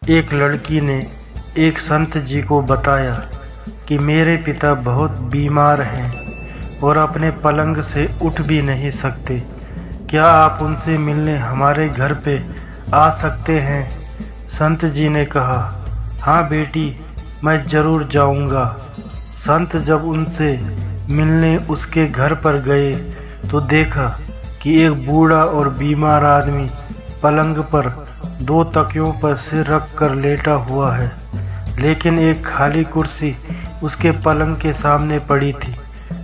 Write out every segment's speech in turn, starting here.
एक लड़की ने एक संत जी को बताया कि मेरे पिता बहुत बीमार हैं और अपने पलंग से उठ भी नहीं सकते। क्या आप उनसे मिलने हमारे घर पे आ सकते हैं? संत जी ने कहा, हाँ बेटी, मैं ज़रूर जाऊंगा। संत जब उनसे मिलने उसके घर पर गए तो देखा कि एक बूढ़ा और बीमार आदमी पलंग पर 2 तकियों पर सिर रख कर लेटा हुआ है, लेकिन एक खाली कुर्सी उसके पलंग के सामने पड़ी थी।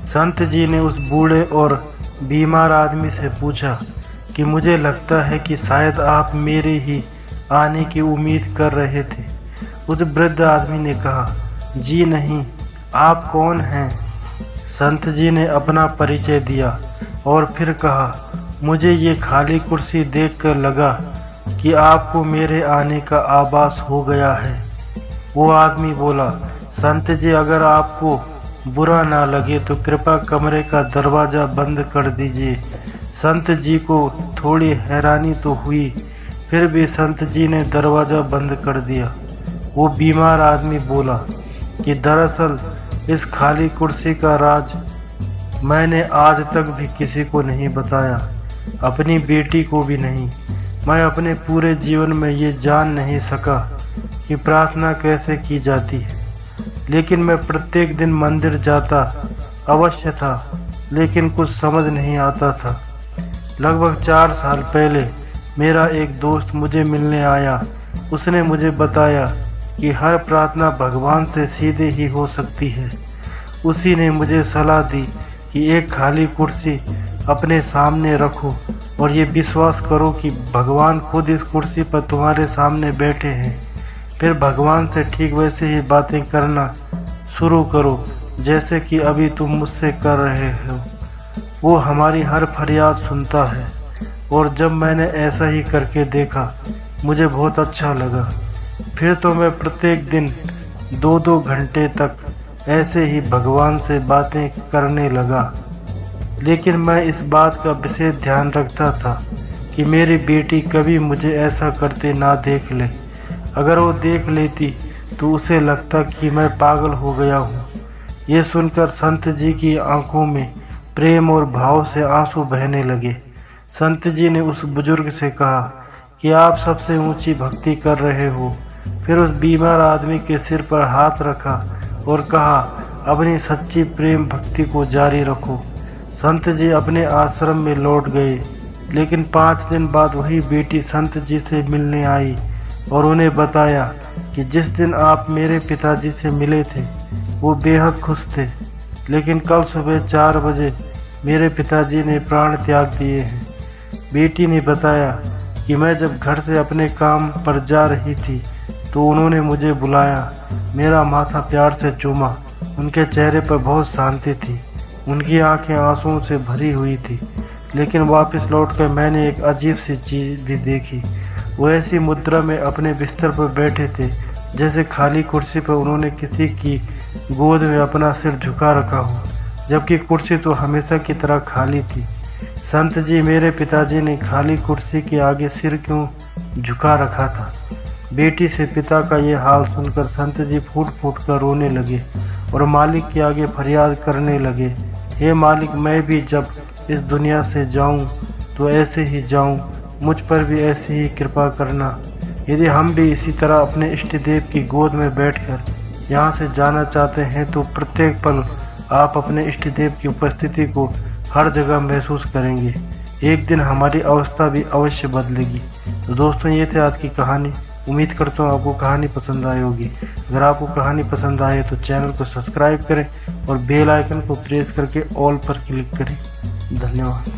संत जी ने उस बूढ़े और बीमार आदमी से पूछा कि मुझे लगता है कि शायद आप मेरे ही आने की उम्मीद कर रहे थे। उस वृद्ध आदमी ने कहा, जी नहीं, आप कौन हैं? संत जी ने अपना परिचय दिया और फिर कहा, मुझे ये खाली कुर्सी देखकर लगा कि आपको मेरे आने का आभास हो गया है। वो आदमी बोला, संत जी, अगर आपको बुरा ना लगे तो कृपया कमरे का दरवाज़ा बंद कर दीजिए। संत जी को थोड़ी हैरानी तो हुई, फिर भी संत जी ने दरवाज़ा बंद कर दिया। वो बीमार आदमी बोला कि दरअसल इस खाली कुर्सी का राज मैंने आज तक भी किसी को नहीं बताया, अपनी बेटी को भी नहीं। मैं अपने पूरे जीवन में ये जान नहीं सका कि प्रार्थना कैसे की जाती है, लेकिन मैं प्रत्येक दिन मंदिर जाता अवश्य था, लेकिन कुछ समझ नहीं आता था। लगभग 4 साल पहले मेरा एक दोस्त मुझे मिलने आया। उसने मुझे बताया कि हर प्रार्थना भगवान से सीधे ही हो सकती है। उसी ने मुझे सलाह दी कि एक खाली कुर्सी अपने सामने रखो और ये विश्वास करो कि भगवान खुद इस कुर्सी पर तुम्हारे सामने बैठे हैं। फिर भगवान से ठीक वैसे ही बातें करना शुरू करो जैसे कि अभी तुम मुझसे कर रहे हो। वो हमारी हर फरियाद सुनता है। और जब मैंने ऐसा ही करके देखा, मुझे बहुत अच्छा लगा। फिर तो मैं प्रत्येक दिन 2-2 घंटे तक ऐसे ही भगवान से बातें करने लगा। लेकिन मैं इस बात का विशेष ध्यान रखता था कि मेरी बेटी कभी मुझे ऐसा करते ना देख ले। अगर वो देख लेती तो उसे लगता कि मैं पागल हो गया हूँ। ये सुनकर संत जी की आंखों में प्रेम और भाव से आंसू बहने लगे। संत जी ने उस बुजुर्ग से कहा कि आप सबसे ऊंची भक्ति कर रहे हो। फिर उस बीमार आदमी के सिर पर हाथ रखा और कहा, अपनी सच्ची प्रेम भक्ति को जारी रखो। संत जी अपने आश्रम में लौट गए, लेकिन 5 दिन बाद वही बेटी संत जी से मिलने आई और उन्हें बताया कि जिस दिन आप मेरे पिताजी से मिले थे वो बेहद खुश थे, लेकिन कल सुबह 4 बजे मेरे पिताजी ने प्राण त्याग दिए हैं। बेटी ने बताया कि मैं जब घर से अपने काम पर जा रही थी तो उन्होंने मुझे बुलाया, मेरा माथा प्यार से चूमा। उनके चेहरे पर बहुत शांति थी, उनकी आंखें आंसुओं से भरी हुई थी। लेकिन वापस लौटकर मैंने एक अजीब सी चीज़ भी देखी। वो ऐसी मुद्रा में अपने बिस्तर पर बैठे थे जैसे खाली कुर्सी पर उन्होंने किसी की गोद में अपना सिर झुका रखा हो, जबकि कुर्सी तो हमेशा की तरह खाली थी। संत जी, मेरे पिताजी ने खाली कुर्सी के आगे सिर क्यों झुका रखा था? बेटी से पिता का ये हाल सुनकर संत जी फूट फूट कर रोने लगे और मालिक के आगे फरियाद करने लगे, हे मालिक, मैं भी जब इस दुनिया से जाऊं तो ऐसे ही जाऊं, मुझ पर भी ऐसे ही कृपा करना। यदि हम भी इसी तरह अपने इष्ट देव की गोद में बैठकर यहाँ से जाना चाहते हैं तो प्रत्येक पल आप अपने इष्ट देव की उपस्थिति को हर जगह महसूस करेंगे। एक दिन हमारी अवस्था भी अवश्य बदलेगी। तो दोस्तों, ये थे आज की कहानी। उम्मीद करता हूँ आपको कहानी पसंद आई होगी। अगर आपको कहानी पसंद आए तो चैनल को सब्सक्राइब करें और बेल आइकन को प्रेस करके ऑल पर क्लिक करें। धन्यवाद।